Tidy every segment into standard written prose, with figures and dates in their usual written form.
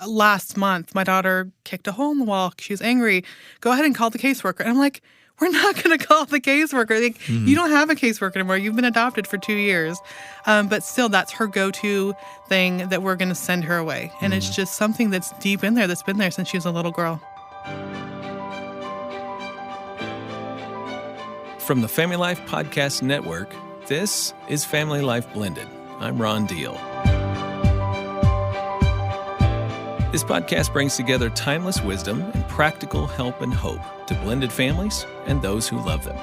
last month, my daughter kicked a hole in the wall. She was angry. Go ahead and call the caseworker. And I'm like, we're not going to call the caseworker. Like, You don't have a caseworker anymore. You've been adopted for 2 years. But still, that's her go-to thing that we're going to send her away. And it's just something that's deep in there, that's been there since she was a little girl. From the Family Life Podcast Network, this is Family Life Blended. I'm Ron Deal. This podcast brings together timeless wisdom and practical help and hope to blended families and those who love them.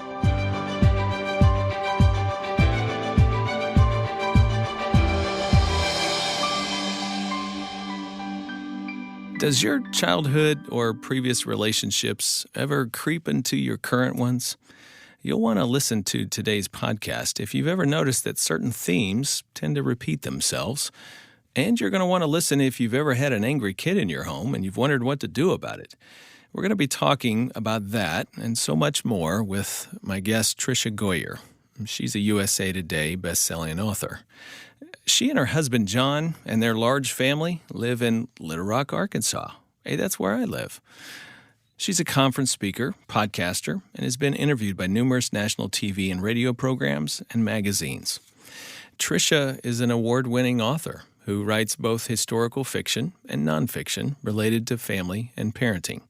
Does your childhood or previous relationships ever creep into your current ones? You'll want to listen to today's podcast if you've ever noticed that certain themes tend to repeat themselves. And you're going to want to listen if you've ever had an angry kid in your home and you've wondered what to do about it. We're going to be talking about that and so much more with my guest, Tricia Goyer. She's a USA Today best-selling author. She and her husband, John, and their large family live in Little Rock, Arkansas. Hey, that's where I live. She's a conference speaker, podcaster, and has been interviewed by numerous national TV and radio programs and magazines. Tricia is an award-winning author who writes both historical fiction and nonfiction related to family and parenting.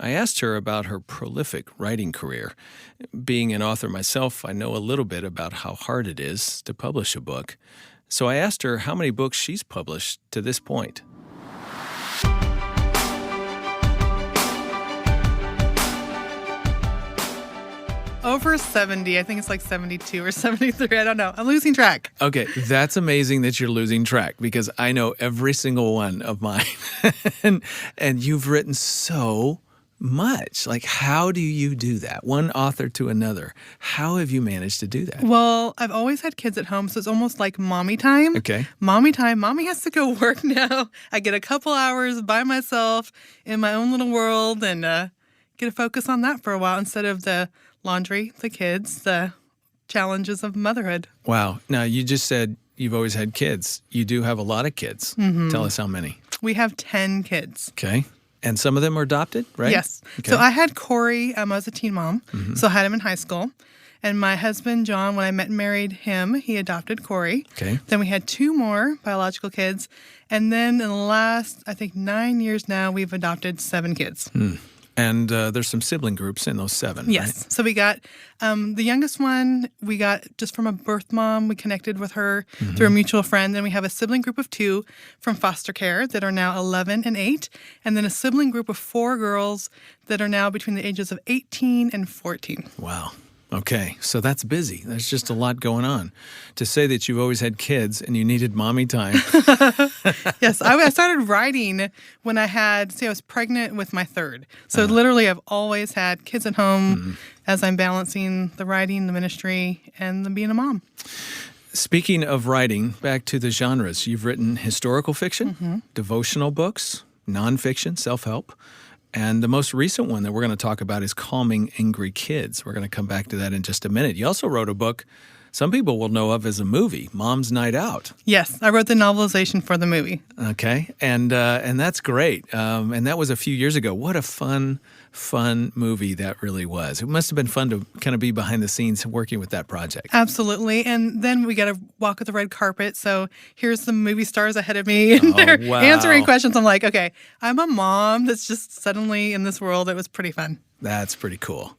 I asked her about her prolific writing career. Being an author myself, I know a little bit about how hard it is to publish a book. So I asked her how many books she's published to this point. Over 70. I think it's like 72 or 73. I don't know. I'm losing track. Okay, that's amazing that you're losing track because I know every single one of mine. and you've written so much. Like, how do you do that? One author to another. How have you managed to do that? Well, I've always had kids at home, so it's almost like mommy time. Okay. Mommy time. Mommy has to go work now. I get a couple hours by myself in my own little world and get to focus on that for a while instead of the laundry, the kids, the challenges of motherhood. Wow. Now, you just said you've always had kids. You do have a lot of kids. Mm-hmm. Tell us how many. We have 10 kids. Okay. And some of them are adopted, right? Yes. Okay. So I had Corey. I was a teen mom, so I had him in high school. And my husband, John, when I met and married him, he adopted Corey. Okay. Then we had 2 more biological kids. And then in the last, I think, 9 years now, we've adopted 7 kids. And there's some sibling groups in those 7, Yes. right? So we got the youngest one, we got just from a birth mom. We connected with her through a mutual friend. Then we have a sibling group of 2 from foster care that are now 11 and 8. And then a sibling group of 4 girls that are now between the ages of 18 and 14. Wow. Okay, so that's busy. There's just a lot going on. To say that you've always had kids and you needed mommy time. Yes, I started writing when I was pregnant with my 3rd. So literally I've always had kids at home as I'm balancing the writing, the ministry, and the being a mom. Speaking of writing, back to the genres. You've written historical fiction, devotional books, nonfiction, self-help. And the most recent one that we're going to talk about is Calming Angry Kids. We're going to come back to that in just a minute. You also wrote a book some people will know of as a movie, Mom's Night Out. Yes, I wrote the novelization for the movie. Okay, and that's great. And that was a few years ago. What a fun movie that really was. It must have been fun to kind of be behind the scenes working with that project. Absolutely. And then we got to walk the red carpet. So here's the movie stars ahead of me, and they're answering questions. I'm like, okay, I'm a mom that's just suddenly in this world. It was pretty fun. That's pretty cool.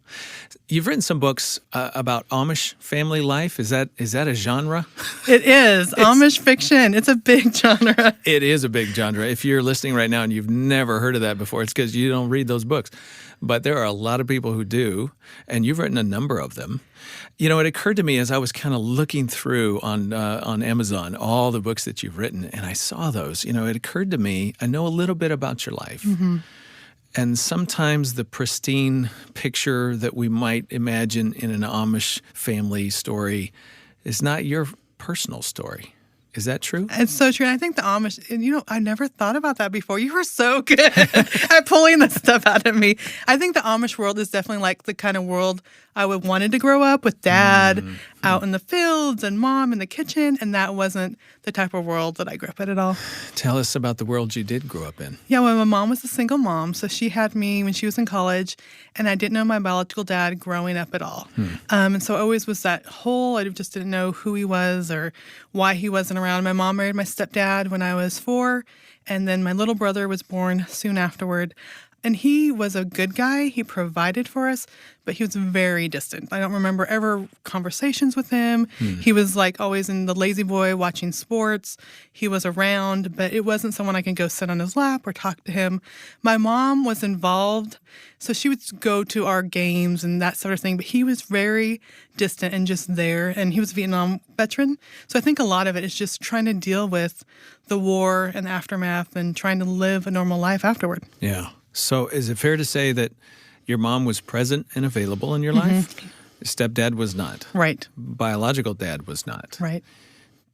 You've written some books about Amish family life. Is that a genre? It is. Amish fiction. It's a big genre. It is a big genre. If you're listening right now and you've never heard of that before, it's because you don't read those books. But there are a lot of people who do, and you've written a number of them. You know, it occurred to me as I was kind of looking through on Amazon all the books that you've written, and I saw those. You know, it occurred to me, I know a little bit about your life. Mm-hmm. And sometimes the pristine picture that we might imagine in an Amish family story is not your personal story. Is that true? It's so true. And I think the Amish, and I never thought about that before. You were so good at pulling that stuff out of me. I think the Amish world is definitely like the kind of world I wanted to grow up with dad out in the fields and mom in the kitchen, and that wasn't the type of world that I grew up in at all. Tell us about the world you did grow up in. Yeah, well, my mom was a single mom, so she had me when she was in college, and I didn't know my biological dad growing up at all. And so I always was that hole. I just didn't know who he was or why he wasn't around. My mom married my stepdad when I was 4, and then my little brother was born soon afterward. And he was a good guy. He provided for us, but he was very distant. I don't remember ever conversations with him. He was like always in the lazy boy watching sports. He was around, but it wasn't someone I can go sit on his lap or talk to him. My mom was involved, so she would go to our games and that sort of thing, but he was very distant and just there. And he was a Vietnam veteran. So I think a lot of it is just trying to deal with the war and the aftermath and trying to live a normal life afterward. Yeah. So is it fair to say that your mom was present and available in your life? Stepdad was not. Right. Biological dad was not. Right.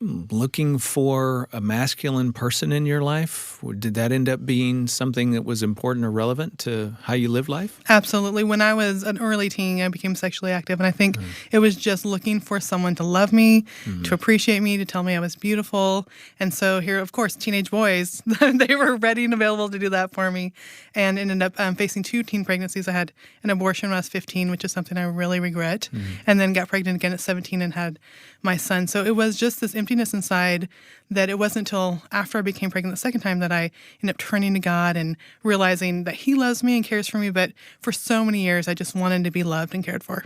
Looking for a masculine person in your life, did that end up being something that was important or relevant to how you live life? Absolutely. When I was an early teen, I became sexually active, and I think it was just looking for someone to love me, to appreciate me, to tell me I was beautiful. And so here, of course, teenage boys, they were ready and available to do that for me, and ended up facing 2 teen pregnancies. I had an abortion when I was 15, which is something I really regret, and then got pregnant again at 17 and had my son. So it was just this emptiness inside that it wasn't until after I became pregnant the second time that I ended up turning to God and realizing that He loves me and cares for me. But for so many years, I just wanted to be loved and cared for.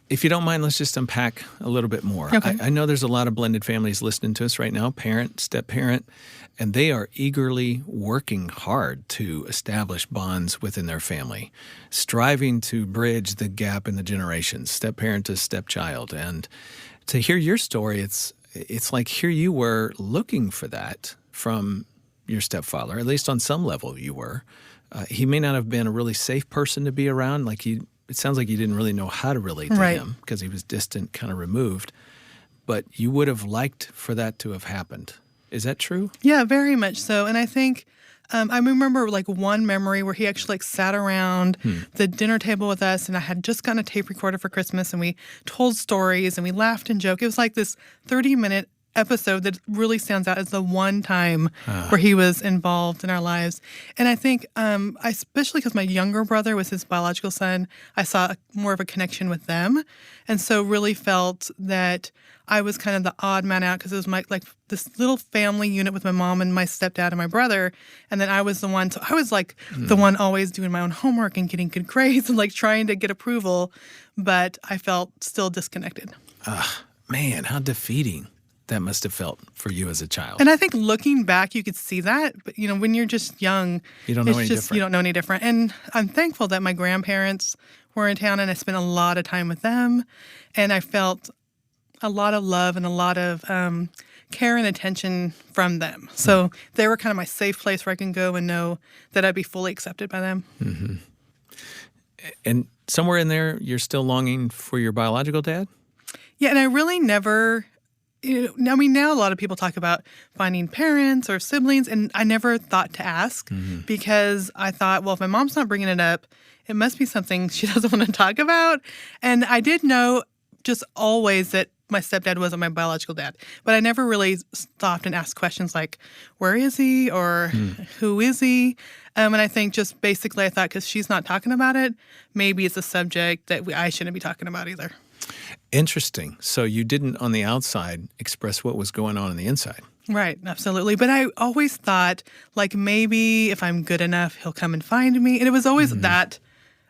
If you don't mind, let's just unpack a little bit more. Okay. I know there's a lot of blended families listening to us right now, parent, step-parent, and they are eagerly working hard to establish bonds within their family, striving to bridge the gap in the generations, step-parent to step-child. And to hear your story, it's like here you were looking for that from your stepfather, at least on some level you were. He may not have been a really safe person to be around, it sounds like you didn't really know how to relate to him because he was distant, kind of removed. But you would have liked for that to have happened. Is that true? Yeah, very much so. And I think I remember one memory where he actually sat around the dinner table with us, and I had just gotten a tape recorder for Christmas, and we told stories and we laughed and joked. It was like this 30-minute episode that really stands out as the one time where he was involved in our lives. And I think, especially because my younger brother was his biological son, I saw more of a connection with them. And so really felt that I was kind of the odd man out because it was this little family unit with my mom and my stepdad and my brother. And then I was the one, so I was the one always doing my own homework and getting good grades and trying to get approval. But I felt still disconnected. Man, how defeating that must have felt for you as a child. And I think looking back, you could see that. But, when you're just young, you don't know any different. You don't know any different. And I'm thankful that my grandparents were in town, and I spent a lot of time with them. And I felt a lot of love and a lot of care and attention from them. So they were kind of my safe place where I can go and know that I'd be fully accepted by them. Mm-hmm. And somewhere in there, you're still longing for your biological dad? Yeah, and I really never... now a lot of people talk about finding parents or siblings, and I never thought to ask because I thought, well, if my mom's not bringing it up, it must be something she doesn't want to talk about. And I did know just always that my stepdad wasn't my biological dad, but I never really stopped and asked questions like, where is he or who is he? And I think just basically I thought because she's not talking about it, maybe it's a subject that I shouldn't be talking about either. Interesting. So you didn't, on the outside, express what was going on the inside. Right, absolutely. But I always thought, maybe if I'm good enough, he'll come and find me. And it was always that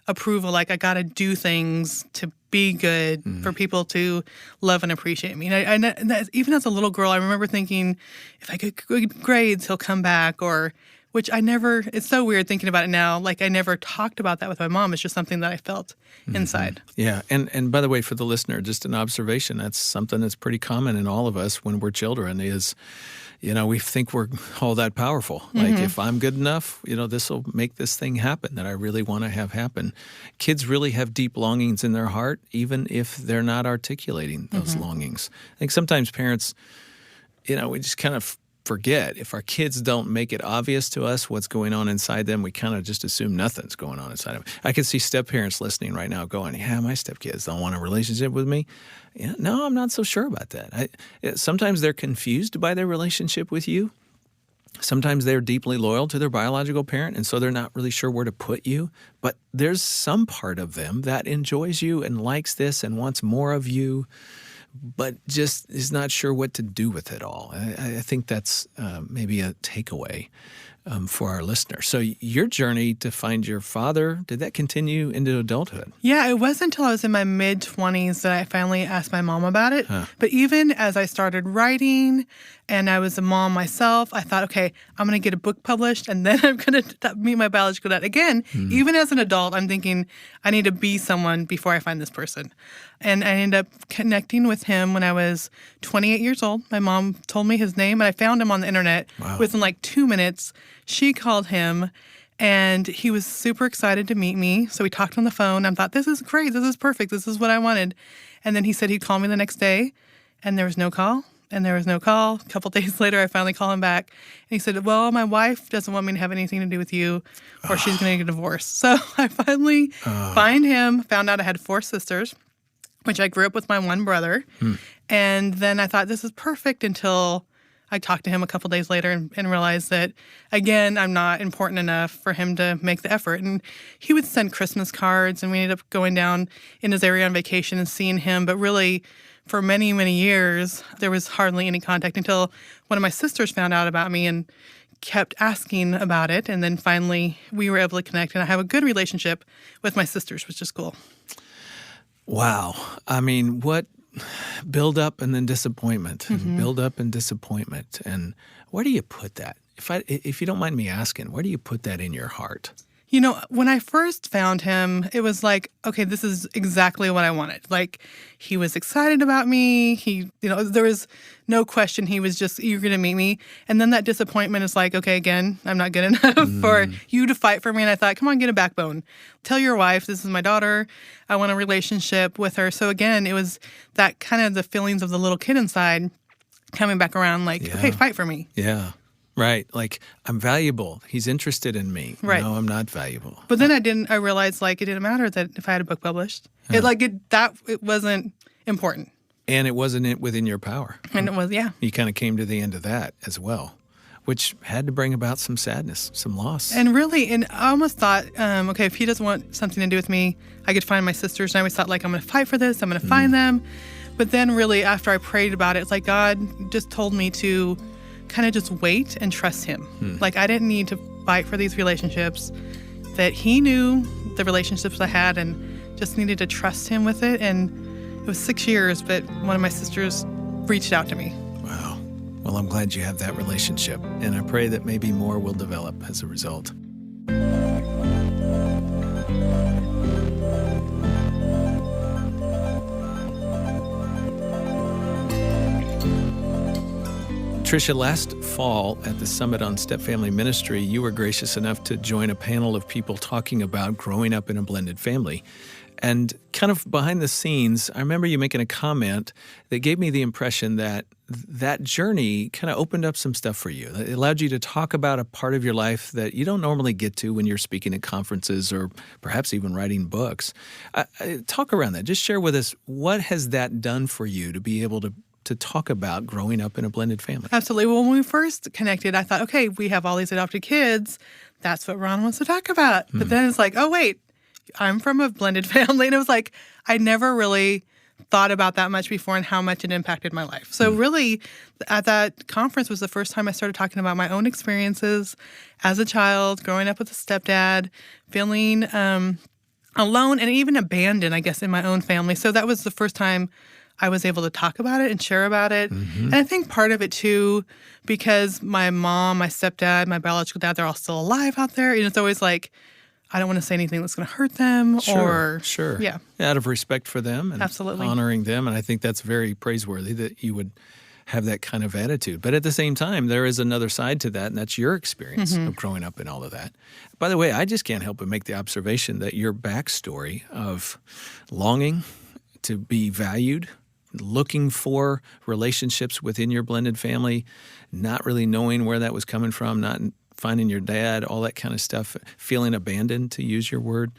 approval, I got to do things to be good for people to love and appreciate me. And even as a little girl, I remember thinking, if I get good grades, he'll come back, which I never, it's so weird thinking about it now. I never talked about that with my mom. It's just something that I felt inside. Yeah. And by the way, for the listener, just an observation, that's something that's pretty common in all of us when we're children is, we think we're all that powerful. If I'm good enough, this will make this thing happen that I really want to have happen. Kids really have deep longings in their heart, even if they're not articulating those longings. I think sometimes parents, we just kind of forget, if our kids don't make it obvious to us what's going on inside them, we kind of just assume nothing's going on inside them. I can see step-parents listening right now going, yeah, my stepkids don't want a relationship with me. Yeah, no, I'm not so sure about that. Sometimes they're confused by their relationship with you. Sometimes they're deeply loyal to their biological parent, and so they're not really sure where to put you. But there's some part of them that enjoys you and likes this and wants more of you, but just is not sure what to do with it all. I think that's maybe a takeaway for our listeners. So your journey to find your father, did that continue into adulthood? Yeah, it wasn't until I was in my mid-20s that I finally asked my mom about it. But even as I started writing and I was a mom myself, I thought, okay, I'm going to get a book published and then I'm going to meet my biological dad. Again, even as an adult, I'm thinking I need to be someone before I find this person. And I ended up connecting with him when I was 28 years old. My mom told me his name, and I found him on the internet. Wow. Within like 2 minutes. She called him, and he was super excited to meet me. So we talked on the phone. I thought, this is great. This is perfect. This is what I wanted. And then he said he'd call me the next day, and there was no call. And there was no call. A couple days later, I finally call him back. And he said, well, my wife doesn't want me to have anything to do with you, or she's going to get divorced. So I finally find him, found out I had 4 sisters, which I grew up with my one brother. And then I thought, this is perfect, until I talked to him a couple days later and realized that, again, I'm not important enough for him to make the effort. And he would send Christmas cards, and we ended up going down in his area on vacation and seeing him. But really, for many, many years, there was hardly any contact until one of my sisters found out about me and kept asking about it. And then finally, we were able to connect. And I have a good relationship with my sisters, which is cool. Wow. I mean, what build up and then disappointment, and build up and disappointment. And where do you put that? If you don't mind me asking, where do you put that in your heart? You know, when I first found him, it was like, okay, this is exactly what I wanted. Like, he was excited about me. There was no question. He was just eager to meet me. And then that disappointment is like, okay, again, I'm not good enough for you to fight for me. And I thought, come on, get a backbone. Tell your wife, this is my daughter. I want a relationship with her. So again, it was that kind of the feelings of the little kid inside coming back around, like, okay, fight for me. Yeah. Right. Like, I'm valuable. He's interested in me. Right. No, I'm not valuable. But then I realized, like, it didn't matter that if I had a book published. It wasn't important. And it wasn't within your power. And it was, yeah. You kind of came to the end of that as well, which had to bring about some sadness, some loss. And really, I almost thought, okay, if he doesn't want something to do with me, I could find my sisters. And I always thought, like, I'm going to fight for this. I'm going to find them. But then really, after I prayed about it, it's like God just told me to kind of just wait and trust him. Like, I didn't need to fight for these relationships, that he knew the relationships I had and just needed to trust him with it. And it was 6 years, but one of my sisters reached out to me. Wow. Well, I'm glad you have that relationship, and I pray that maybe more will develop as a result. Tricia, last fall at the Summit on Step Family Ministry, you were gracious enough to join a panel of people talking about growing up in a blended family. And kind of behind the scenes, I remember you making a comment that gave me the impression that that journey kind of opened up some stuff for you. It allowed you to talk about a part of your life that you don't normally get to when you're speaking at conferences or perhaps even writing books. Talk around that. Just share with us, what has that done for you to be able to talk about growing up in a blended family? Absolutely. Well, when we first connected, I thought, okay, we have all these adopted kids. That's what Ron wants to talk about. But then it's like, oh, wait, I'm from a blended family. And it was like, I never really thought about that much before and how much it impacted my life. So really, at that conference was the first time I started talking about my own experiences as a child, growing up with a stepdad, feeling alone and even abandoned, I guess, in my own family. So that was the first time I was able to talk about it and share about it. And I think part of it, too, because my mom, my stepdad, my biological dad, they're all still alive out there. And it's always like, I don't want to say anything that's going to hurt them. Sure. Yeah. Out of respect for them and Absolutely. honoring them. And I think that's very praiseworthy that you would have that kind of attitude. But at the same time, there is another side to that, and that's your experience of growing up in all of that. By the way, I just can't help but make the observation that your backstory of longing to be valued looking for relationships within your blended family, not really knowing where that was coming from, not finding your dad, all that kind of stuff, feeling abandoned, to use your word.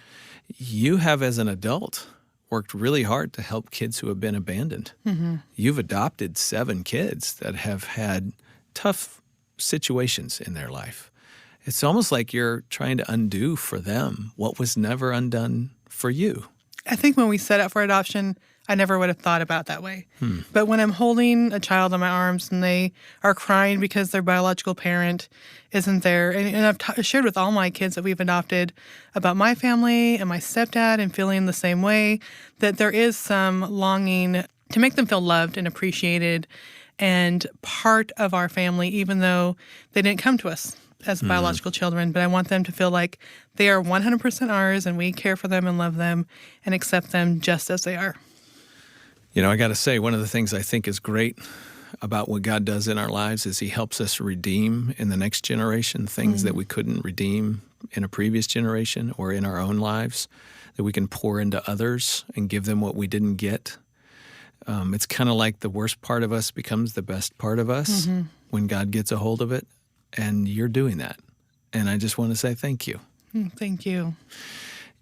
You have, as an adult, worked really hard to help kids who have been abandoned. Mm-hmm. You've adopted 7 kids that have had tough situations in their life. It's almost like you're trying to undo for them what was never undone for you. I think when we set up for adoption, I never would have thought about it that way. But when I'm holding a child in my arms and they are crying because their biological parent isn't there, and I've shared with all my kids that we've adopted about my family and my stepdad and feeling the same way, that there is some longing to make them feel loved and appreciated and part of our family, even though they didn't come to us as biological children. But I want them to feel like they are 100% ours and we care for them and love them and accept them just as they are. You know, I got to say, one of the things I think is great about what God does in our lives is he helps us redeem in the next generation things that we couldn't redeem in a previous generation or in our own lives, that we can pour into others and give them what we didn't get. It's kind of like the worst part of us becomes the best part of us when God gets a hold of it, and you're doing that. And I just want to say thank you. Thank you.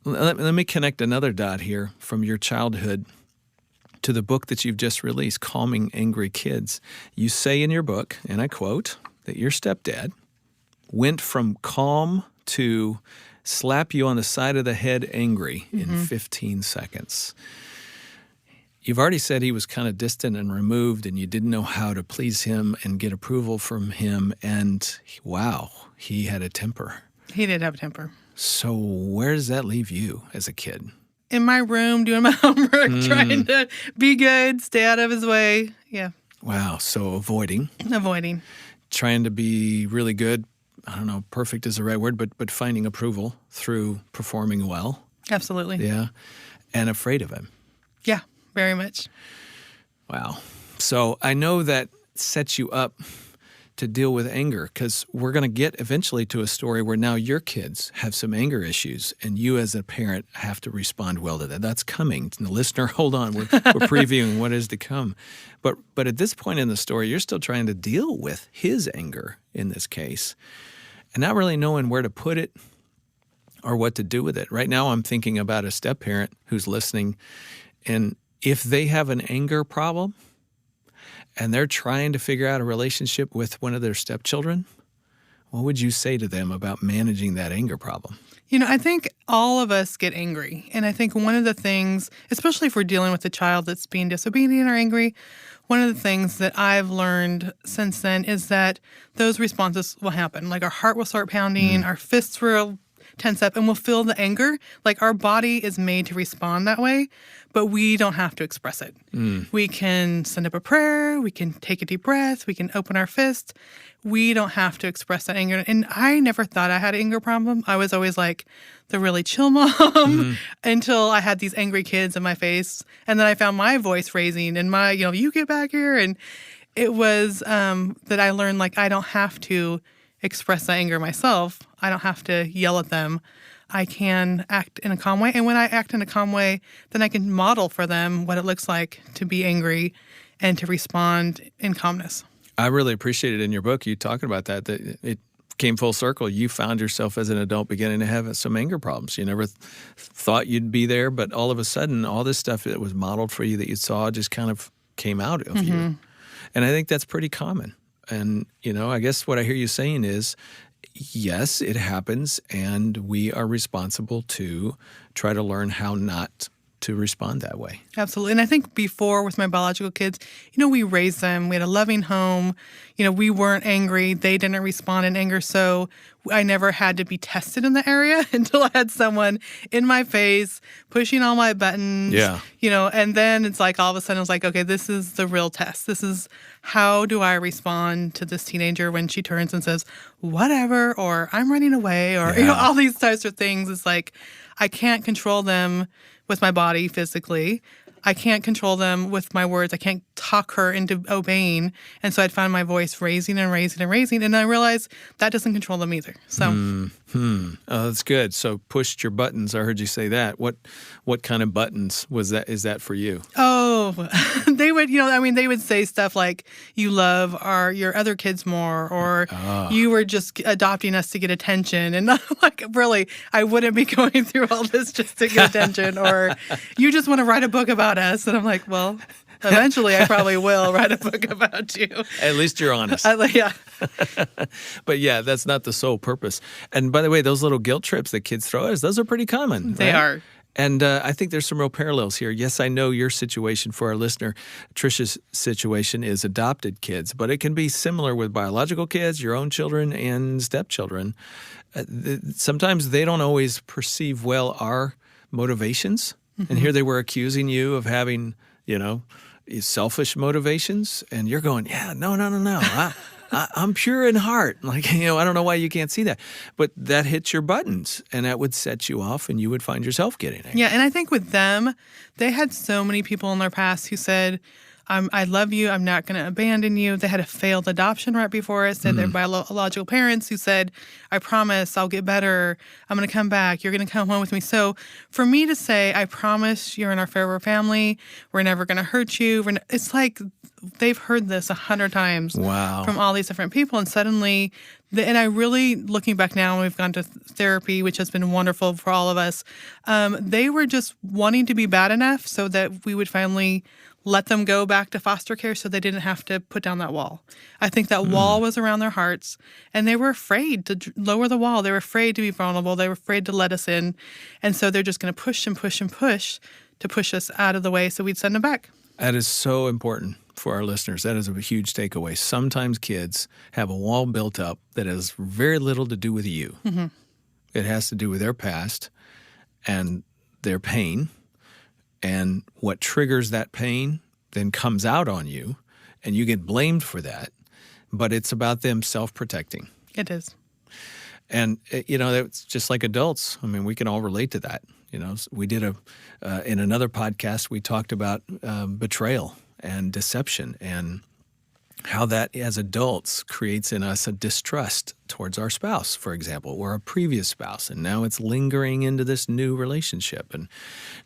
Let me connect another dot here from your childhood to the book that you've just released, Calming Angry Kids. You say in your book, and I quote, that your stepdad went from calm to slap you on the side of the head angry in 15 seconds. You've already said he was kind of distant and removed, and you didn't know how to please him and get approval from him. And wow, he had a temper. He did have a temper. So where does that leave you as a kid? In my room, doing my homework, trying to be good, stay out of his way. Yeah. Wow. So avoiding. Trying to be really good. I don't know, perfect is the right word, but finding approval through performing well. Absolutely. Yeah. And afraid of him. Yeah, very much. Wow. So I know that sets you up to deal with anger, because we're going to get eventually to a story where now your kids have some anger issues and you as a parent have to respond well to that. That's coming. And the listener, hold on, we're previewing what is to come. But at this point in the story, you're still trying to deal with his anger in this case and not really knowing where to put it or what to do with it. Right now I'm thinking about a step-parent who's listening, and if they have an anger problem and they're trying to figure out a relationship with one of their stepchildren, what would you say to them about managing that anger problem? You know, I think all of us get angry. And I think one of the things, especially if we're dealing with a child that's being disobedient or angry, one of the things that I've learned since then is that those responses will happen. Like our heart will start pounding, our fists will tense up, and we'll feel the anger. Like our body is made to respond that way, but we don't have to express it. We can send up a prayer, we can take a deep breath, we can open our fist. We don't have to express that anger. And I never thought I had an anger problem. I was always like the really chill mom until I had these angry kids in my face. And then I found my voice raising and my, you get back here. And it was that I learned, like, I don't have to express that anger myself. I don't have to yell at them. I can act in a calm way. And when I act in a calm way, then I can model for them what it looks like to be angry and to respond in calmness. I really appreciated in your book you talking about that it came full circle. You found yourself as an adult beginning to have some anger problems. You never thought you'd be there, but all of a sudden, all this stuff that was modeled for you that you saw just kind of came out of you. And I think that's pretty common. And, I guess what I hear you saying is, yes, it happens, and we are responsible to try to learn how not to respond that way. Absolutely. And I think before with my biological kids, we raised them. We had a loving home. We weren't angry. They didn't respond in anger. So I never had to be tested in the area until I had someone in my face pushing all my buttons. Yeah. And then it's like all of a sudden it's like, okay, this is the real test. This is how do I respond to this teenager when she turns and says, whatever, or I'm running away, or all these types of things. It's like I can't control them with my body physically. I can't control them with my words. I can't talk her into obeying. And so I'd find my voice raising and raising and raising. And I realized that doesn't control them either. So, Oh, that's good. So pushed your buttons. I heard you say that. What kind of buttons is that for you? oh, they would, they would say stuff like, you love your other kids more, or you were just adopting us to get attention. And I'm like, really, I wouldn't be going through all this just to get attention, or you just want to write a book about us. And I'm like, well, eventually I probably will write a book about you. At least you're honest. Yeah. But yeah, that's not the sole purpose. And by the way, those little guilt trips that kids throw at us, those are pretty common. They are. And I think there's some real parallels here. Yes, I know your situation for our listener. Tricia's situation is adopted kids, but it can be similar with biological kids, your own children, and stepchildren. Sometimes they don't always perceive well our motivations. And here they were accusing you of having, selfish motivations. And you're going, yeah, no. I'm pure in heart. Like, I don't know why you can't see that. But that hits your buttons, and that would set you off, and you would find yourself getting angry. Yeah, and I think with them, they had so many people in their past who said, I love you, I'm not going to abandon you. They had a failed adoption right before us. They had their biological parents who said, I promise I'll get better. I'm going to come back. You're going to come home with me. So for me to say, I promise you're in our forever family. We're never going to hurt you. It's like they've heard this 100 times from all these different people. And suddenly, and I really, looking back now, and we've gone to therapy, which has been wonderful for all of us, they were just wanting to be bad enough so that we would finally let them go back to foster care so they didn't have to put down that wall. I think that wall was around their hearts, and they were afraid to lower the wall. They were afraid to be vulnerable. They were afraid to let us in. And so they're just going to push and push and push to push us out of the way so we'd send them back. That is so important for our listeners. That is a huge takeaway. Sometimes kids have a wall built up that has very little to do with you. Mm-hmm. It has to do with their past and their pain. And what triggers that pain then comes out on you, and you get blamed for that. But it's about them self-protecting. It is. And, it's just like adults. I mean, we can all relate to that. We did in another podcast, we talked about betrayal and deception and how that as adults creates in us a distrust towards our spouse, for example, or a previous spouse. And now it's lingering into this new relationship. And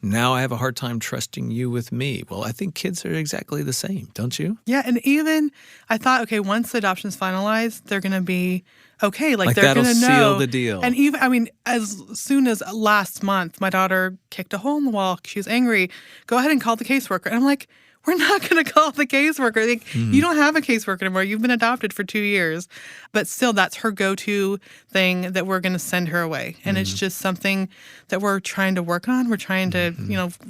now I have a hard time trusting you with me. Well, I think kids are exactly the same, don't you? Yeah. And even I thought, okay, once the adoption's finalized, they're going to be okay. Like they're that'll going to know. seal the deal. And even, as soon as last month, my daughter kicked a hole in the wall. She was angry. Go ahead and call the caseworker. And I'm like, we're not going to call the caseworker. You don't have a caseworker anymore. You've been adopted for 2 years. But still, that's her go-to thing that we're going to send her away. And it's just something that we're trying to work on. We're trying to,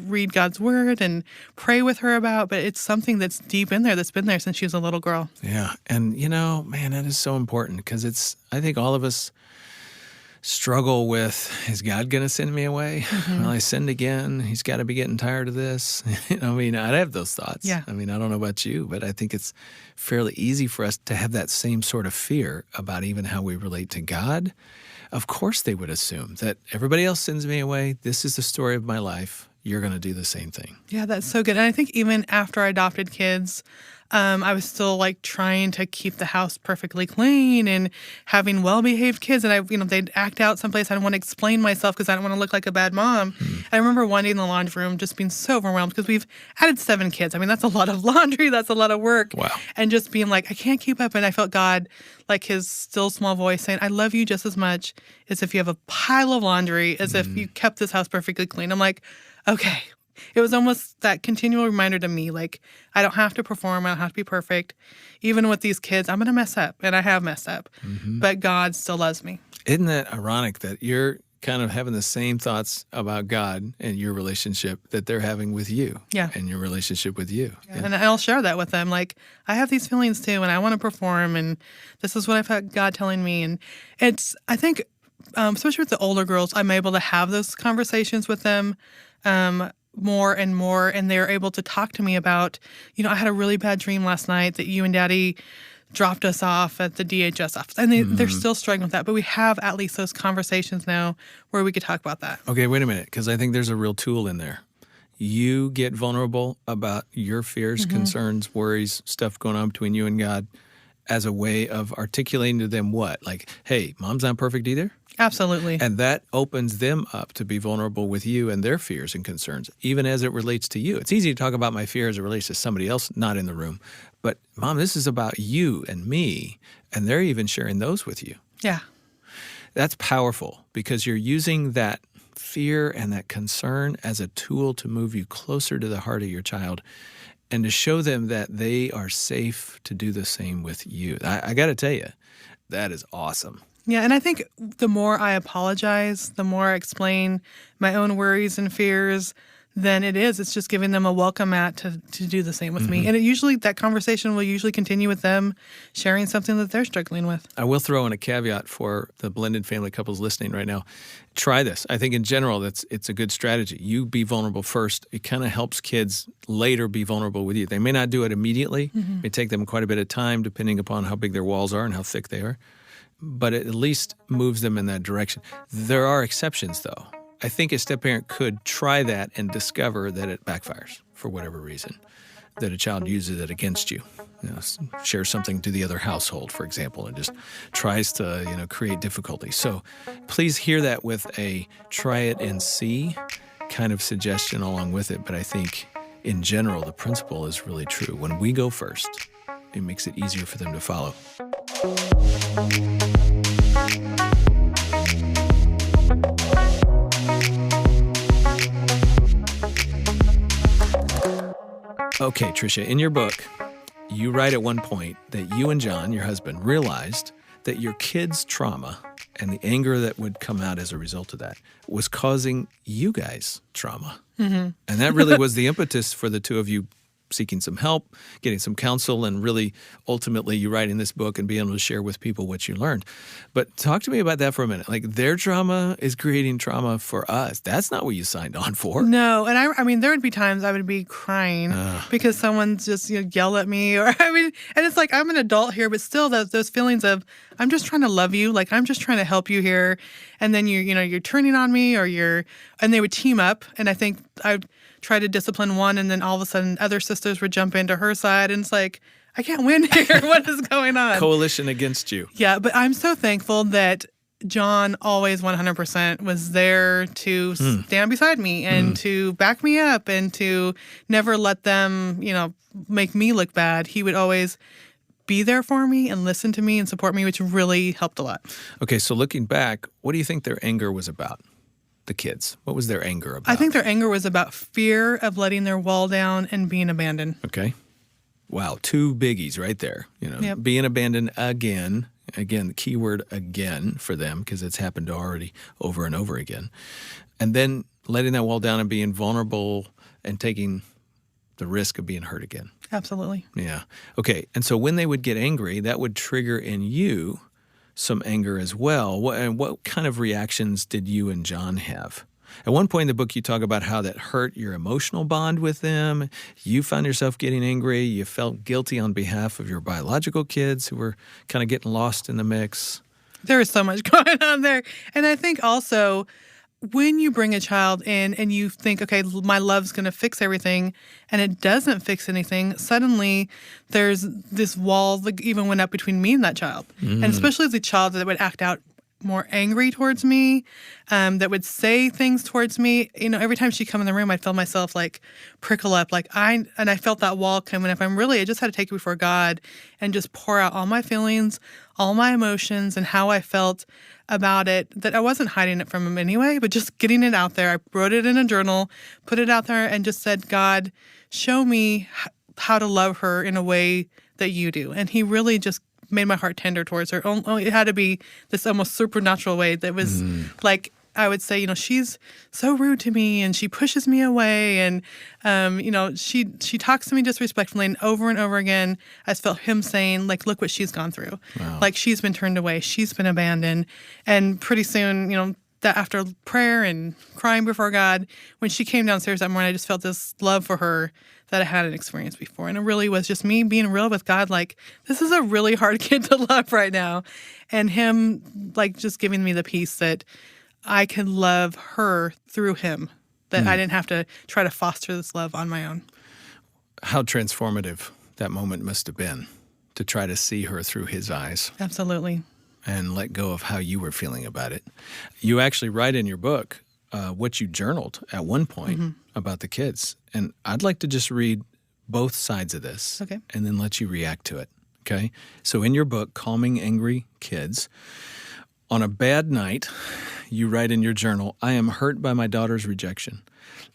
read God's word and pray with her about. But it's something that's deep in there, that's been there since she was a little girl. Yeah. And, man, that is so important because I think all of us struggle with, is God going to send me away? Well, I sinned again. He's got to be getting tired of this. I have those thoughts. Yeah. I don't know about you, but I think it's fairly easy for us to have that same sort of fear about even how we relate to God. Of course they would assume that everybody else sends me away. This is the story of my life. You're going to do the same thing. Yeah, that's so good. And I think even after I adopted kids, I was still trying to keep the house perfectly clean and having well-behaved kids. And they'd act out someplace. I didn't want to explain myself because I didn't want to look like a bad mom. I remember one day in the laundry room just being so overwhelmed because we've added 7 kids. That's a lot of laundry. That's a lot of work. Wow. And just being like, I can't keep up. And I felt God, his still small voice saying, I love you just as much as if you have a pile of laundry, as if you kept this house perfectly clean. I'm like, okay. It was almost that continual reminder to me, I don't have to perform, I don't have to be perfect. Even with these kids, I'm going to mess up, and I have messed up. But God still loves me. Isn't that ironic that you're kind of having the same thoughts about God and your relationship that they're having with you and your relationship with you? Yeah. And I'll share that with them. I have these feelings too, and I want to perform, and this is what I've had God telling me. And I think, especially with the older girls, I'm able to have those conversations with them more and more, and they're able to talk to me about, I had a really bad dream last night that you and Daddy dropped us off at the DHS office. And they're still struggling with that, but we have at least those conversations now where we could talk about that. Okay, wait a minute, because I think there's a real tool in there. you get vulnerable about your fears, concerns, worries, stuff going on between you and God as a way of articulating to them what? Like, hey, mom's not perfect either. Absolutely. And that opens them up to be vulnerable with you and their fears and concerns, even as it relates to you. It's easy to talk about my fear as it relates to somebody else not in the room. But, Mom, this is about you and me, and they're even sharing those with you. Yeah. That's powerful because you're using that fear and that concern as a tool to move you closer to the heart of your child and to show them that they are safe to do the same with you. I got to tell you, that is awesome. Yeah, and I think the more I apologize, the more I explain my own worries and fears, then it's just giving them a welcome mat to do the same with me. And that conversation will usually continue with them sharing something that they're struggling with. I will throw in a caveat for the blended family couples listening right now. Try this. I think in general, it's a good strategy. You be vulnerable first. It kind of helps kids later be vulnerable with you. They may not do it immediately. It may take them quite a bit of time depending upon how big their walls are and how thick they are. But it at least moves them in that direction. There are exceptions, though. I think a step-parent could try that and discover that it backfires for whatever reason, that a child uses it against you. Shares something to the other household, for example, and just tries to, create difficulty. So please hear that with a try it and see kind of suggestion along with it. But I think in general, the principle is really true. When we go first, it makes it easier for them to follow. Okay, Tricia, in your book, you write at one point that you and John, your husband, realized that your kids' trauma and the anger that would come out as a result of that was causing you guys trauma. And that really was the impetus for the two of you seeking some help, getting some counsel, and really ultimately you writing this book and being able to share with people what you learned. But talk to me about that for a minute. Like, their trauma is creating trauma for us. That's not what you signed on for. No, and I mean, there would be times I would be crying because someone just yell at me, and it's like I'm an adult here, but still those feelings of I'm just trying to love you, like I'm just trying to help you here, and then you're turning on me, and they would team up, and I think I'd try to discipline one, and then all of a sudden other sisters would jump into her side, and it's like, I can't win here. What is going on? Coalition against you. Yeah, but I'm so thankful that John always 100% was there to stand beside me and to back me up and to never let them, make me look bad. He would always be there for me and listen to me and support me, which really helped a lot. Okay, so looking back, what do you think their anger was about? The kids. What was their anger about? I think their anger was about fear of letting their wall down and being abandoned. Okay. Wow, two biggies right there. Yep. Being abandoned again, the key word again for them, because it's happened already over and over again. And then letting that wall down and being vulnerable and taking the risk of being hurt again. Absolutely. Yeah. Okay, and so when they would get angry, that would trigger in you some anger as well. What kind of reactions did you and John have? At one point in the book, you talk about how that hurt your emotional bond with them. You found yourself getting angry. You felt guilty on behalf of your biological kids who were kind of getting lost in the mix. There is so much going on there. And I think also when you bring a child in and you think, okay, my love's going to fix everything, and it doesn't fix anything, suddenly there's this wall that even went up between me and that child. And especially the child that would act out more angry towards me, that would say things towards me. Every time she'd come in the room, I'd feel myself like prickle up. And I felt that wall coming up. I just had to take it before God and just pour out all my feelings, all my emotions, and how I felt about it, that I wasn't hiding it from him anyway, but just getting it out there. I wrote it in a journal, put it out there, and just said, God, show me how to love her in a way that you do. And he really just made my heart tender towards her. It had to be this almost supernatural way that was like, I would say, she's so rude to me and she pushes me away and, she talks to me disrespectfully, and over again, I just felt him saying, like, look what she's gone through. Wow. Like, she's been turned away. She's been abandoned. And pretty soon, that after prayer and crying before God, when she came downstairs that morning, I just felt this love for her that I hadn't experienced before. And it really was just me being real with God, like, this is a really hard kid to love right now. And him, like, just giving me the peace that I can love her through him. that I didn't have to try to foster this love on my own. How transformative that moment must have been to try to see her through his eyes. Absolutely. And let go of how you were feeling about it. You actually write in your book what you journaled at one point about the kids. And I'd like to just read both sides of this and then let you react to it, okay? So in your book, Calming Angry Kids, on a bad night, you write in your journal, I am hurt by my daughter's rejection.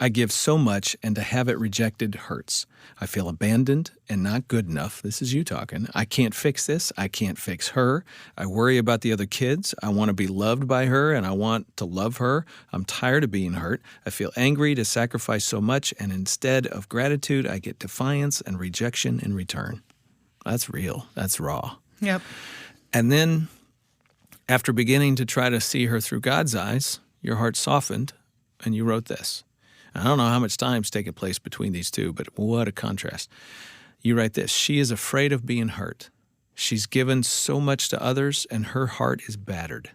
I give so much, and to have it rejected hurts. I feel abandoned and not good enough. This is you talking. I can't fix this. I can't fix her. I worry about the other kids. I want to be loved by her, and I want to love her. I'm tired of being hurt. I feel angry to sacrifice so much, and instead of gratitude, I get defiance and rejection in return. That's real. That's raw. Yep. And then, after beginning to try to see her through God's eyes, your heart softened, and you wrote this. I don't know how much time's taken place between these two, but what a contrast. You write this, she is afraid of being hurt. She's given so much to others, and her heart is battered.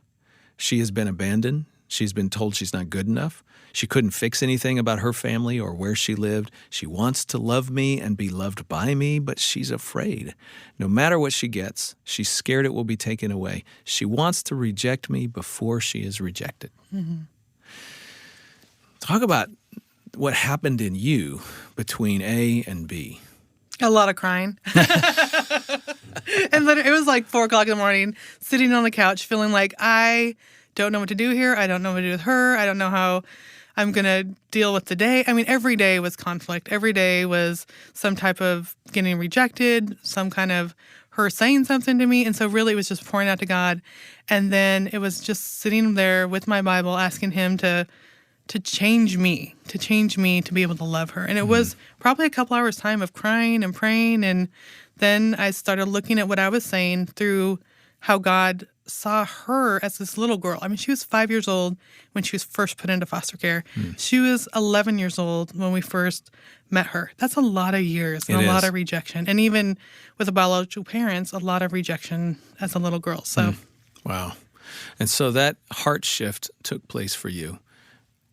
She has been abandoned. She's been told she's not good enough. She couldn't fix anything about her family or where she lived. She wants to love me and be loved by me, but she's afraid. No matter what she gets, she's scared it will be taken away. She wants to reject me before she is rejected. Talk about what happened in you between A and B. A lot of crying. And then it was like 4 o'clock in the morning, sitting on the couch, feeling like I don't know what to do here. I don't know what to do with her. I don't know how I'm going to deal with the day. I mean, every day was conflict. Every day was some type of getting rejected, some kind of her saying something to me. And so really it was just pouring out to God. And then it was just sitting there with my Bible, asking him to change me, to be able to love her. And it was probably a couple hours time of crying and praying. And then I started looking at what I was saying through how God saw her as this little girl. I mean, she was 5 years old when she was first put into foster care. She was 11 years old when we first met her. That's a lot of years and a lot of rejection. And even with the biological parents, a lot of rejection as a little girl. So, Wow. And so that heart shift took place for you.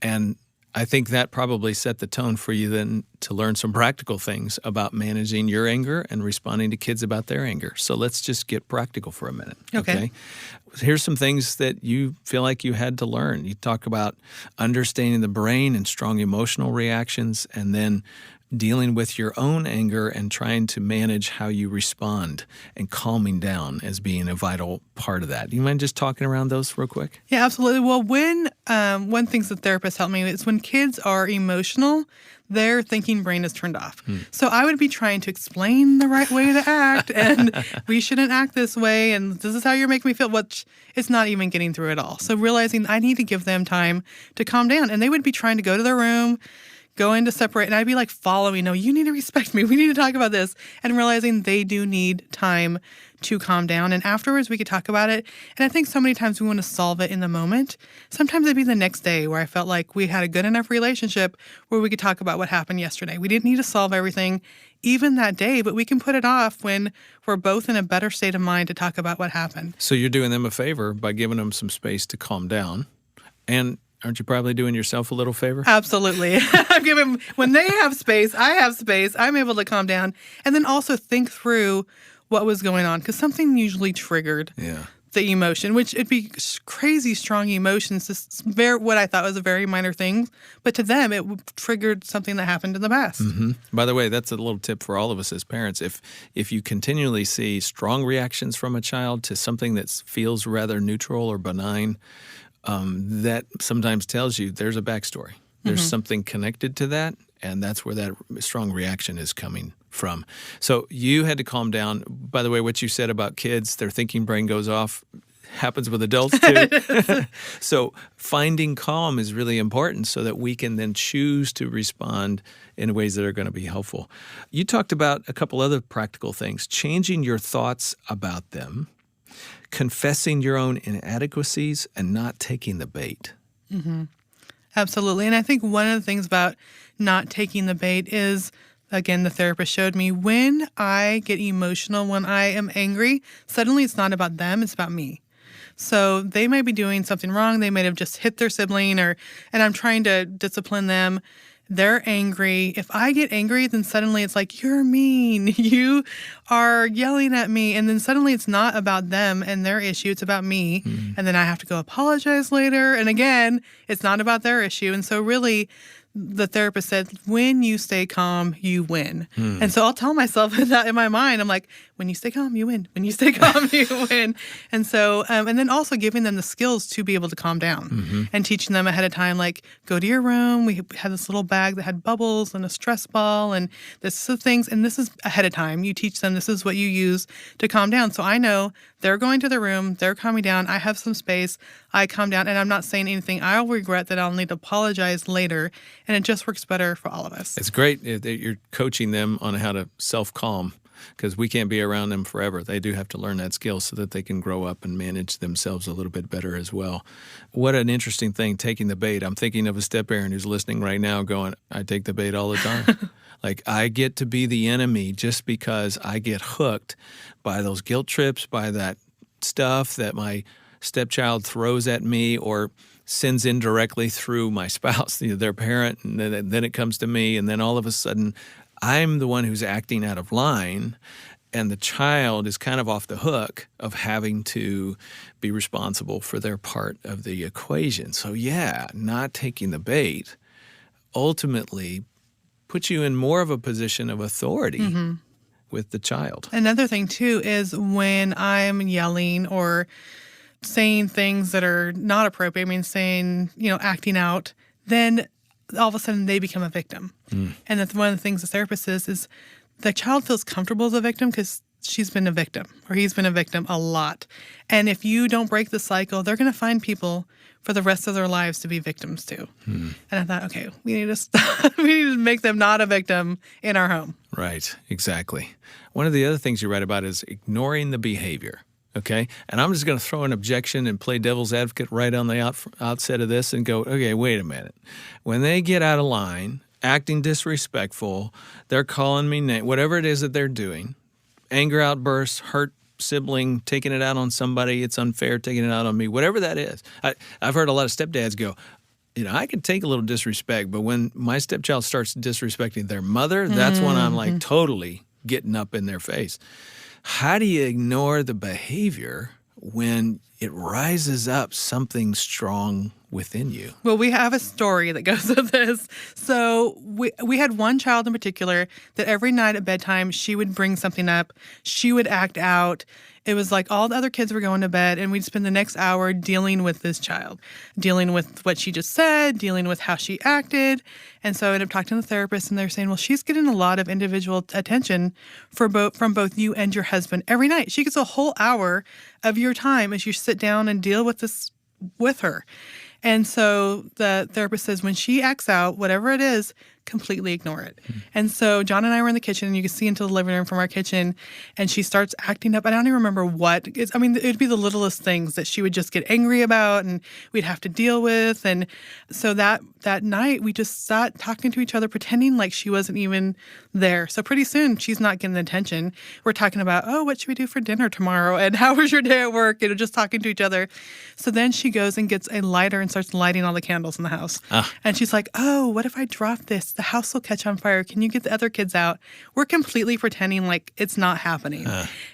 And I think that probably set the tone for you then to learn some practical things about managing your anger and responding to kids about their anger. So let's just get practical for a minute. Okay. Here's some things that you feel like you had to learn. You talk about understanding the brain and strong emotional reactions, and then dealing with your own anger and trying to manage how you respond and calming down as being a vital part of that. Do you mind just talking around those real quick? Yeah, absolutely. Well, when one thing the therapist helped me with is when kids are emotional, their thinking brain is turned off. So I would be trying to explain the right way to act, and we shouldn't act this way, and this is how you're making me feel, which is not even getting through at all. So realizing I need to give them time to calm down, and they would be trying to go to their room, going to separate, and I'd be like following, no, you need to respect me. We need to talk about this. And realizing they do need time to calm down. And afterwards, we could talk about it. And I think so many times we want to solve it in the moment. Sometimes it'd be the next day where I felt like we had a good enough relationship where we could talk about what happened yesterday. We didn't need to solve everything even that day, but we can put it off when we're both in a better state of mind to talk about what happened. So you're doing them a favor by giving them some space to calm down. And aren't you probably doing yourself a little favor? Absolutely. I'm giving, when they have space, I have space. I'm able to calm down and then also think through what was going on, because something usually triggered the emotion, which it'd be crazy strong emotions. This what I thought was a very minor thing, but to them it triggered something that happened in the past. By the way, that's a little tip for all of us as parents. If you continually see strong reactions from a child to something that feels rather neutral or benign, that sometimes tells you there's a backstory. There's something connected to that, and that's where that strong reaction is coming from. So you had to calm down. By the way, what you said about kids, their thinking brain goes off, happens with adults too. So finding calm is really important so that we can then choose to respond in ways that are going to be helpful. You talked about a couple other practical things, changing your thoughts about them, confessing your own inadequacies, and not taking the bait. Absolutely. And I think one of the things about not taking the bait is, again, the therapist showed me when I get emotional, when I am angry, suddenly it's not about them, it's about me. So they may be doing something wrong. They may have just hit their sibling and I'm trying to discipline them. They're angry. If I get angry, then suddenly it's like, you're mean. You are yelling at me. And then suddenly it's not about them and their issue. It's about me. And then I have to go apologize later. And again, it's not about their issue. And so really, the therapist said, when you stay calm, you win. And so I'll tell myself that in my mind. I'm like, when you stay calm, you win. When you stay calm, you win. And so, and then also giving them the skills to be able to calm down and teaching them ahead of time, like, go to your room. We had this little bag that had bubbles and a stress ball and this is things. And this is ahead of time. You teach them this is what you use to calm down. So I know they're going to the room. They're calming down. I have some space. I calm down. And I'm not saying anything I'll regret that I'll need to apologize later. And it just works better for all of us. It's great that you're coaching them on how to self-calm because we can't be around them forever. They do have to learn that skill so that they can grow up and manage themselves a little bit better as well. What an interesting thing, taking the bait. I'm thinking of a step-parent who's listening right now going, I take the bait all the time. Like, I get to be the enemy just because I get hooked by those guilt trips, by that stuff that my stepchild throws at me or sends indirectly through my spouse, their parent, and then it comes to me, and then all of a sudden I'm the one who's acting out of line, and the child is kind of off the hook of having to be responsible for their part of the equation. So yeah, not taking the bait ultimately puts you in more of a position of authority with the child. Another thing too is when I'm yelling or saying things that are not appropriate, I mean, saying, acting out, then all of a sudden they become a victim. And that's one of the things the therapist says is the child feels comfortable as a victim because she's been a victim or he's been a victim a lot. And if you don't break the cycle, they're going to find people for the rest of their lives to be victims to. And I thought, okay, we need to stop. We need to make them not a victim in our home. Right, exactly. One of the other things you write about is ignoring the behavior. Okay, and I'm just going to throw an objection and play devil's advocate right on the outset of this and go, okay, wait a minute. When they get out of line, acting disrespectful, they're calling me names, whatever it is that they're doing, anger outbursts, hurt sibling, taking it out on somebody, it's unfair, taking it out on me, whatever that is. I've heard a lot of stepdads go, I can take a little disrespect, but when my stepchild starts disrespecting their mother, that's when I'm like totally getting up in their face. How do you ignore the behavior when it rises up something strong within you? Well, we have a story that goes with this. So we had one child in particular that every night at bedtime, she would bring something up. She would act out. It was like all the other kids were going to bed, and we'd spend the next hour dealing with this child, dealing with what she just said, dealing with how she acted. And so I ended up talking to the therapist, and they're saying, well, she's getting a lot of individual attention from both you and your husband every night. She gets a whole hour of your time as you sit down and deal with this with her. And so the therapist says when she acts out, whatever it is, completely ignore it. And so John and I were in the kitchen, and you can see into the living room from our kitchen, and she starts acting up. I don't even remember what. It'd be the littlest things that she would just get angry about, and we'd have to deal with. And so that night, we just sat talking to each other, pretending like she wasn't even there. So pretty soon, she's not getting the attention. We're talking about, what should we do for dinner tomorrow? And how was your day at work? Just talking to each other. So then she goes and gets a lighter and starts lighting all the candles in the house. And she's like, what if I drop this? The house will catch on fire. Can you get the other kids out? We're completely pretending like it's not happening.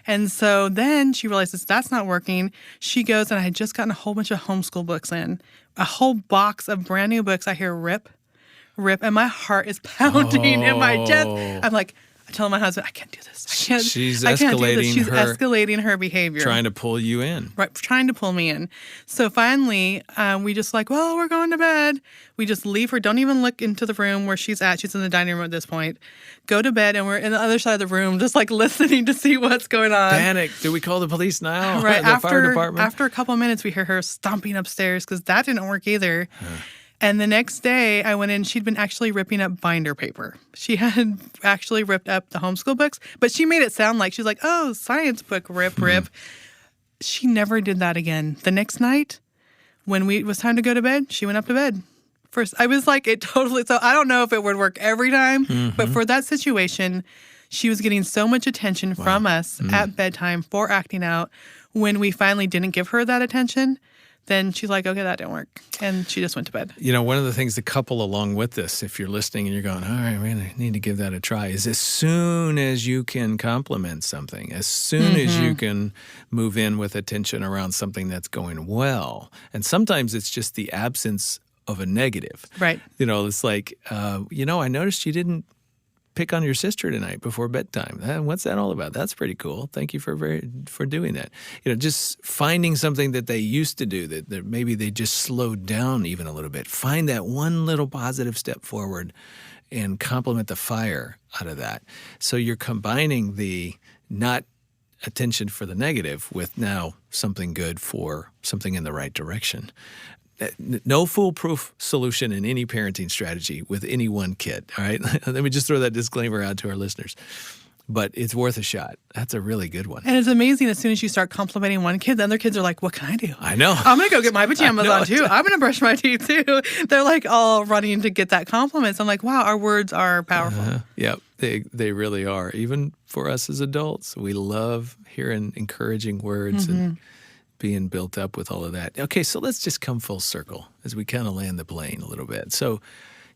And so then she realizes that's not working. She goes, and I had just gotten a whole bunch of homeschool books in, a whole box of brand new books. I hear rip, and my heart is pounding in my chest. I'm like, I tell my husband, I can't do this. She's I can't do this. escalating She's her- escalating her behavior. Trying to pull you in. Right, trying to pull me in. So finally, we just like, well, we're going to bed. We just leave her, don't even look into the room where she's at. She's in the dining room at this point. Go to bed, and we're in the other side of the room, just like listening to see what's going on. Panic. Do we call the police now? Right, The fire department? after a couple of minutes, we hear her stomping upstairs because that didn't work either. And the next day, I went in. She'd been actually ripping up binder paper. She had actually ripped up the homeschool books, but she made it sound like she's like, science book, rip. She never did that again. The next night, when it was time to go to bed, she went up to bed. First, I was like, so I don't know if it would work every time, but for that situation, she was getting so much attention from us at bedtime for acting out. when we finally didn't give her that attention, then she's like, okay, that didn't work. And she just went to bed. One of the things to couple along with this, if you're listening and you're going, all right, I need to give that a try, is as soon as you can compliment something, as soon as you can move in with attention around something that's going well. And sometimes it's just the absence of a negative. Right. It's like, I noticed you didn't pick on your sister tonight before bedtime. What's that all about? That's pretty cool. Thank you for doing that. Just finding something that they used to do that maybe they just slowed down even a little bit. Find that one little positive step forward and compliment the fire out of that. So you're combining the not attention for the negative with now something good for something in the right direction. No foolproof solution in any parenting strategy with any one kid, all right? Let me just throw that disclaimer out to our listeners. But it's worth a shot. That's a really good one. And it's amazing as soon as you start complimenting one kid, the other kids are like, what can I do? I know. I'm going to go get my pajamas on too. I'm going to brush my teeth too. They're like all running to get that compliment. So I'm like, wow, our words are powerful. Yep, they really are. Even for us as adults, we love hearing encouraging words and being built up with all of that. Okay, so let's just come full circle as we kind of land the plane a little bit. So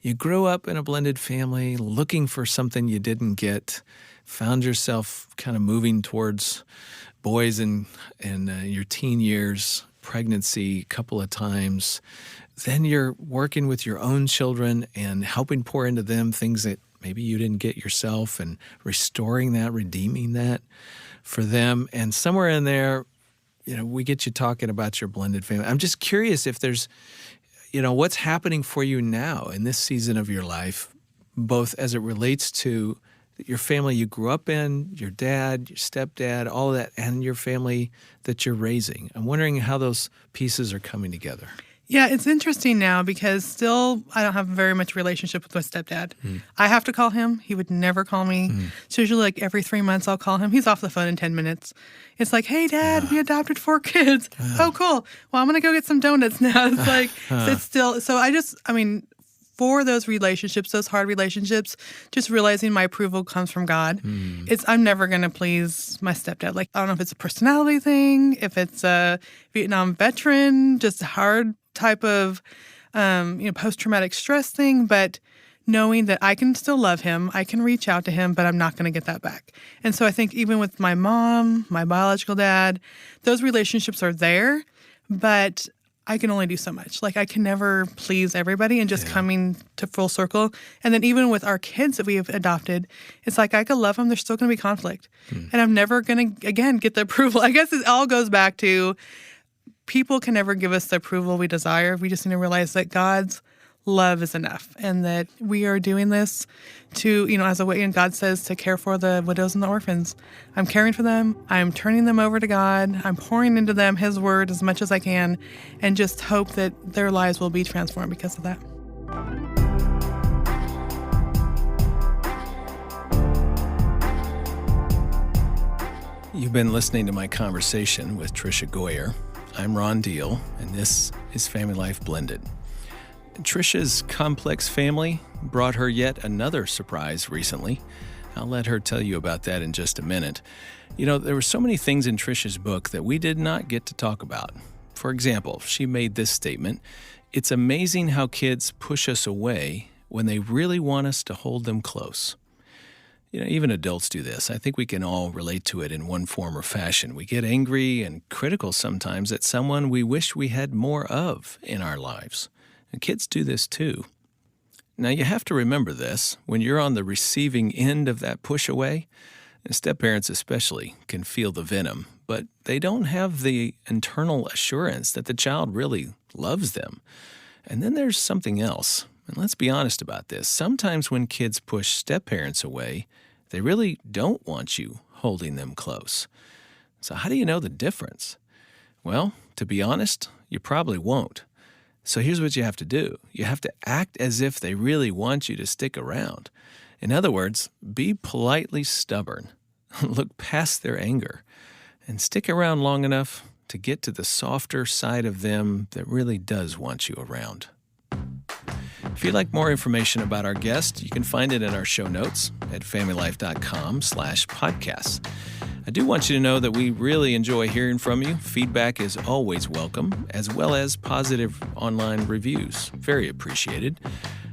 you grew up in a blended family, looking for something you didn't get, found yourself kind of moving towards boys in your teen years, pregnancy a couple of times. Then you're working with your own children and helping pour into them things that maybe you didn't get yourself and restoring that, redeeming that for them. And somewhere in there, we get you talking about your blended family. I'm just curious if there's, what's happening for you now in this season of your life, both as it relates to your family you grew up in, your dad, your stepdad, all of that, and your family that you're raising. I'm wondering how those pieces are coming together. Yeah, it's interesting now because still I don't have very much relationship with my stepdad. I have to call him. He would never call me. So usually like every 3 months I'll call him. He's off the phone in 10 minutes. It's like, hey, Dad, we adopted 4 kids. Oh, cool. Well, I'm going to go get some donuts now. It's like, it's still, so for those relationships, those hard relationships, just realizing my approval comes from God. I'm never going to please my stepdad. Like, I don't know if it's a personality thing, if it's a Vietnam veteran, just a hard type of, post-traumatic stress thing, but knowing that I can still love him, I can reach out to him, but I'm not going to get that back. And so I think even with my mom, my biological dad, those relationships are there, but I can only do so much. Like, I can never please everybody, and just coming to full circle. And then even with our kids that we have adopted, it's like I could love them. There's still going to be conflict. And I'm never going to, again, get the approval. I guess it all goes back to people can never give us the approval we desire. We just need to realize that God's love is enough, and that we are doing this to, as a way, and God says to care for the widows and the orphans. I'm caring for them. I'm turning them over to God. I'm pouring into them His word as much as I can, and just hope that their lives will be transformed because of that. You've been listening to my conversation with Tricia Goyer. I'm Ron Deal, and this is Family Life Blended. Tricia's complex family brought her yet another surprise recently. I'll let her tell you about that in just a minute. There were so many things in Tricia's book that we did not get to talk about. For example, she made this statement: "It's amazing how kids push us away when they really want us to hold them close." Even adults do this. I think we can all relate to it in one form or fashion. We get angry and critical sometimes at someone we wish we had more of in our lives. And kids do this too. Now, you have to remember this. When you're on the receiving end of that push away, and step-parents especially can feel the venom, but they don't have the internal assurance that the child really loves them. And then there's something else. And let's be honest about this. Sometimes when kids push step-parents away, they really don't want you holding them close. So how do you know the difference? Well, to be honest, you probably won't. So here's what you have to do. You have to act as if they really want you to stick around. In other words, be politely stubborn. Look past their anger and stick around long enough to get to the softer side of them that really does want you around. If you'd like more information about our guest, you can find it in our show notes at familylife.com/podcasts. I do want you to know that we really enjoy hearing from you. Feedback is always welcome, as well as positive online reviews. Very appreciated.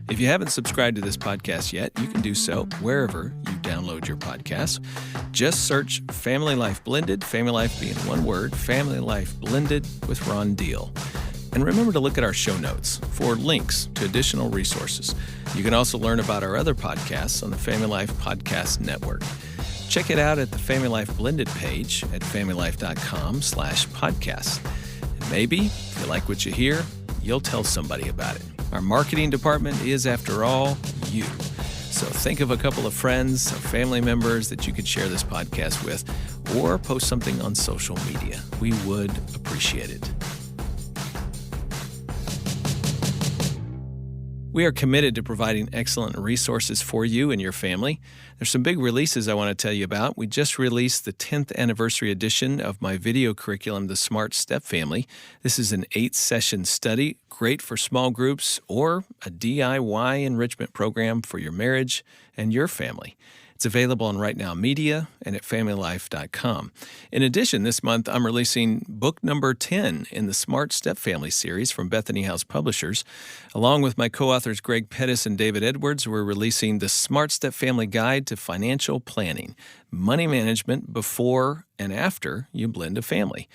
If you haven't subscribed to this podcast yet, you can do so wherever you download your podcasts. Just search Family Life Blended, Family Life being one word, Family Life Blended with Ron Deal. And remember to look at our show notes for links to additional resources. You can also learn about our other podcasts on the Family Life Podcast Network. Check it out at the Family Life Blended page at familylife.com/podcasts. And maybe, if you like what you hear, you'll tell somebody about it. Our marketing department is, after all, you. So think of a couple of friends or family members that you could share this podcast with, or post something on social media. We would appreciate it. We are committed to providing excellent resources for you and your family. There's some big releases I want to tell you about. We just released the 10th anniversary edition of my video curriculum, The Smart Step Family. This is an 8-session study, great for small groups or a DIY enrichment program for your marriage and your family. It's available on Right Now Media and at FamilyLife.com. In addition, this month I'm releasing book number 10 in the Smart Step Family series from Bethany House Publishers. Along with my co-authors Greg Pettis and David Edwards, we're releasing the Smart Step Family Guide to Financial Planning, Money Management Before and After You Blend a Family.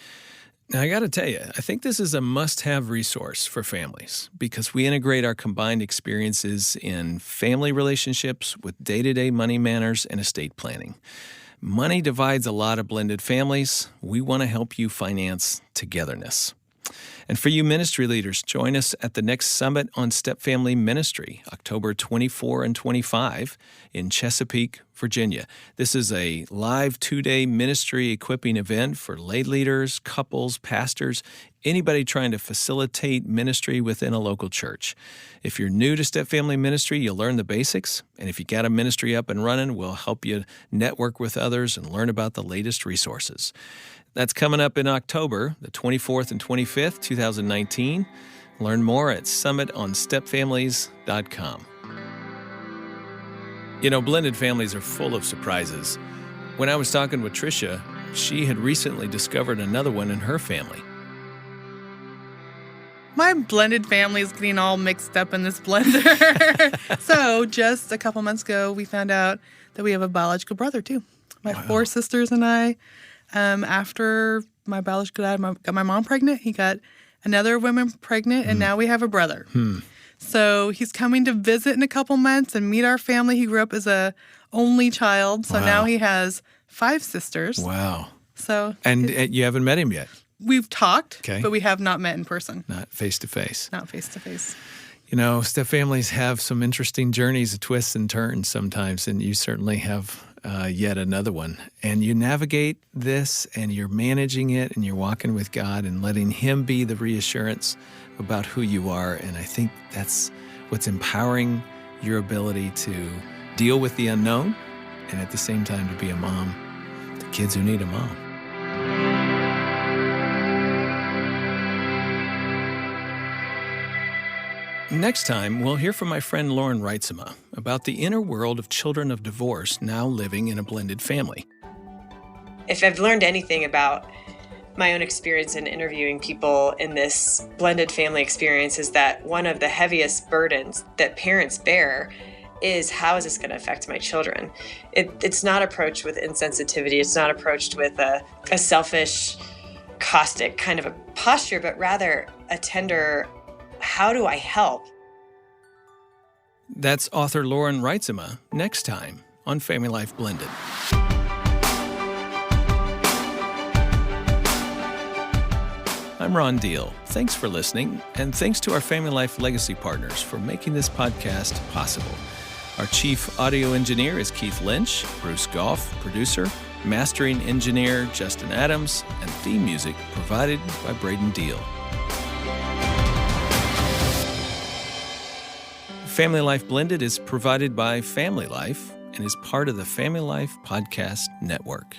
Now, I got to tell you, I think this is a must-have resource for families because we integrate our combined experiences in family relationships with day-to-day money manners and estate planning. Money divides a lot of blended families. We want to help you finance togetherness. And for you ministry leaders, join us at the next Summit on Step Family Ministry, October 24 and 25 in Chesapeake, Virginia. This is a live 2-day ministry equipping event for lay leaders, couples, pastors, anybody trying to facilitate ministry within a local church. If you're new to Step Family Ministry, you'll learn the basics. And if you got a ministry up and running, we'll help you network with others and learn about the latest resources. That's coming up in October, the 24th and 25th, 2019. Learn more at summitonstepfamilies.com. You know, blended families are full of surprises. When I was talking with Tricia, she had recently discovered another one in her family. My blended family is getting all mixed up in this blender. So just a couple months ago, we found out that we have a biological brother, too. My 4 sisters and I. After my biological dad got my mom pregnant, he got another woman pregnant, and now we have a brother. So he's coming to visit in a couple months and meet our family. He grew up as a only child, so now he has 5 sisters. Wow. So and you haven't met him yet? We've talked, but we have not met in person. Not face-to-face. Not face-to-face. You know, step families have some interesting journeys, twists and turns sometimes, and you certainly have yet another one. And you navigate this, and you're managing it, and you're walking with God and letting Him be the reassurance about who you are. And I think that's what's empowering your ability to deal with the unknown and at the same time to be a mom to kids who need a mom. Next time, we'll hear from my friend Lauren Reitzema about the inner world of children of divorce now living in a blended family. If I've learned anything about my own experience in interviewing people in this blended family experience is that one of the heaviest burdens that parents bear is how is this going to affect my children? It's not approached with insensitivity. It's not approached with a selfish, caustic kind of a posture, but rather a tender, how do I help? That's author Lauren Reitzema next time on Family Life Blended. I'm Ron Deal. Thanks for listening, and thanks to our Family Life Legacy partners for making this podcast possible. Our chief audio engineer is Keith Lynch, Bruce Goff, producer, mastering engineer Justin Adams, and theme music provided by Braden Deal. Family Life Blended is provided by Family Life and is part of the Family Life Podcast Network.